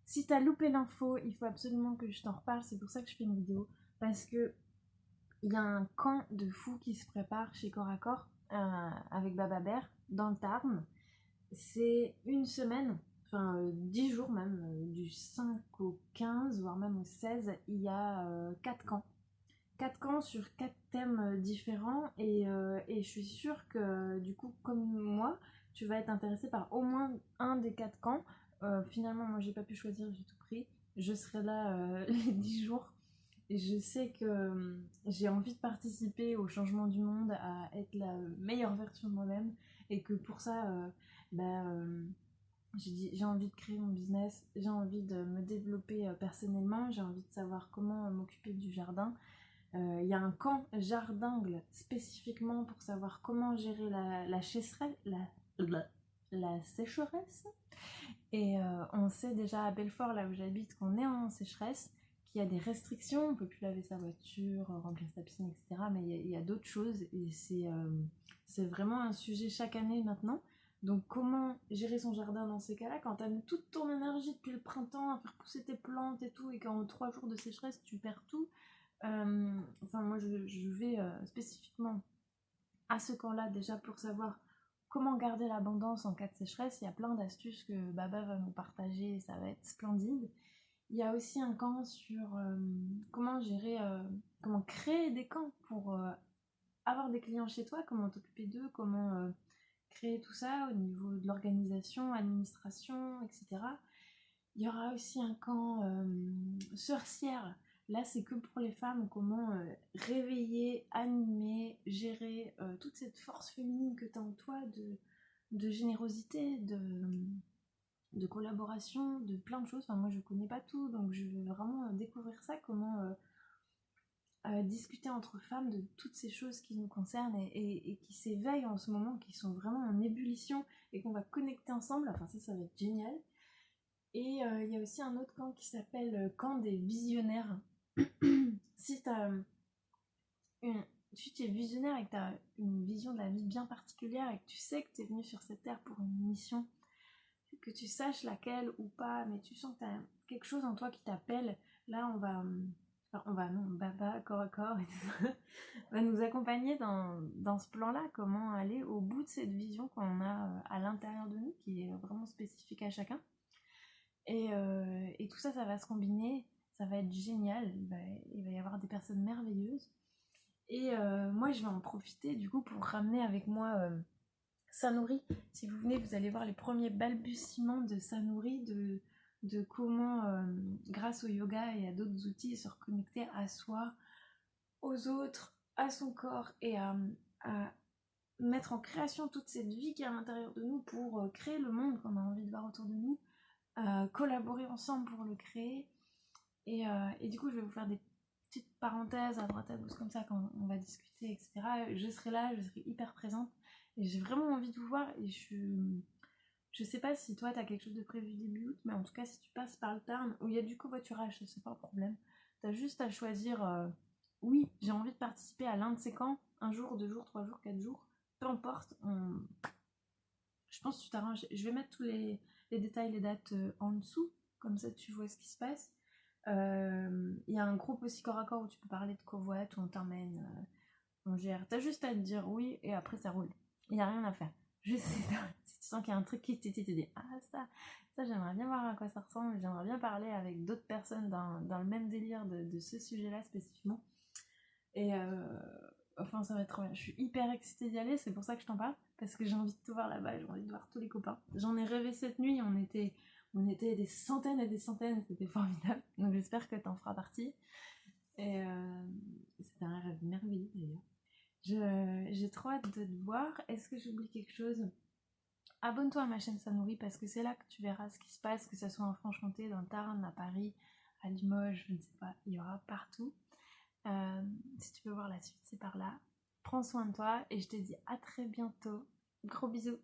Si t'as loupé l'info, il faut absolument que je t'en reparle, c'est pour ça que je fais une vidéo. Parce que il y a un camp de fous qui se prépare chez Corps à Corps avec Baba Bear dans le Tarn. C'est une semaine, enfin 10 jours même, du 5 au 15, voire même au 16, il y a 4 camps. 4 camps sur 4 thèmes différents et je suis sûre que du coup comme moi tu vas être intéressé par au moins un des 4 camps. Finalement moi j'ai pas pu choisir, j'ai tout pris, je serai là les 10 jours et je sais que j'ai envie de participer au changement du monde, à être la meilleure version de moi-même et que pour ça bah, j'ai envie de créer mon business, j'ai envie de me développer personnellement, j'ai envie de savoir comment m'occuper du jardin. Il y a un camp jardingle spécifiquement pour savoir comment gérer la sécheresse. Et on sait déjà à Belfort, là où j'habite, qu'on est en sécheresse, qu'il y a des restrictions, on peut plus laver sa voiture, remplir sa piscine, etc. Mais il y a d'autres choses et c'est vraiment un sujet chaque année maintenant. Donc comment gérer son jardin dans ces cas-là quand tu as mis toute ton énergie depuis le printemps à faire pousser tes plantes et tout et qu'en 3 jours de sécheresse tu perds tout. Enfin, moi, je vais spécifiquement à ce camp-là déjà pour savoir comment garder l'abondance en cas de sécheresse. Il y a plein d'astuces que Baba va nous partager et ça va être splendide. Il y a aussi un camp sur comment gérer, comment créer des camps pour avoir des clients chez toi, comment t'occuper d'eux, comment créer tout ça au niveau de l'organisation, administration, etc. Il y aura aussi un camp sorcière. Là, c'est que pour les femmes, comment réveiller, animer, gérer toute cette force féminine que tu as en toi de générosité, de collaboration, de plein de choses. Enfin, moi, je connais pas tout, donc je veux vraiment découvrir ça, comment discuter entre femmes de toutes ces choses qui nous concernent et qui s'éveillent en ce moment, qui sont vraiment en ébullition et qu'on va connecter ensemble. Enfin, ça va être génial. Et il y a aussi un autre camp qui s'appelle camp des visionnaires. Si t'as une, si tu es visionnaire et que tu as une vision de la vie bien particulière et que tu sais que tu es venu sur cette terre pour une mission, que tu saches laquelle ou pas, mais tu sens que tu as quelque chose en toi qui t'appelle, là non, Baba, corps à corps et tout ça, va nous accompagner dans ce plan-là, comment aller au bout de cette vision qu'on a à l'intérieur de nous, qui est vraiment spécifique à chacun. Et tout ça, ça va se combiner, ça va être génial, il va y avoir des personnes merveilleuses. Et moi, je vais en profiter du coup pour ramener avec moi Sanouri. Si vous venez, vous allez voir les premiers balbutiements de Sanouri, de comment, grâce au yoga et à d'autres outils, se reconnecter à soi, aux autres, à son corps et à mettre en création toute cette vie qui est à l'intérieur de nous pour créer le monde qu'on a envie de voir autour de nous, collaborer ensemble pour le créer. Et du coup, je vais vous faire des petites parenthèses à droite à gauche comme ça quand on va discuter, etc. Je serai là, je serai hyper présente et j'ai vraiment envie de vous voir. Et je sais pas si toi t'as quelque chose de prévu début août, mais en tout cas, si tu passes par le Tarn où il y a du covoiturage, c'est pas un problème. T'as juste à choisir oui, j'ai envie de participer à l'un de ces camps, un jour, 2 jours, 3 jours, 4 jours, peu importe. Je pense que tu t'arranges. Je vais mettre tous les détails, les dates en dessous, comme ça tu vois ce qui se passe. Il y a un groupe aussi corps à corps où tu peux parler de covoit, où on t'emmène, on gère. T'as juste à te dire oui et après ça roule. Il n'y a rien à faire. Juste si tu sens qu'il y a un truc qui te dit ah ça j'aimerais bien voir à quoi ça ressemble, j'aimerais bien parler avec d'autres personnes dans le même délire de ce sujet-là spécifiquement. Et enfin ça va être trop bien. Je suis hyper excitée d'y aller, c'est pour ça que je t'en parle, parce que j'ai envie de te voir là-bas, j'ai envie de voir tous les copains. J'en ai rêvé cette nuit, on était des centaines et des centaines, c'était formidable. Donc j'espère que t'en feras partie. Et c'était un rêve merveilleux d'ailleurs. J'ai trop hâte de te voir. Est-ce que j'oublie quelque chose? Abonne-toi à ma chaîne Sanouri parce que c'est là que tu verras ce qui se passe, que ce soit en Franche-Comté, dans le Tarn, à Paris, à Limoges, je ne sais pas, il y aura partout. Euh, Si tu veux voir la suite, c'est par là. Prends soin de toi et je te dis à très bientôt. Gros bisous.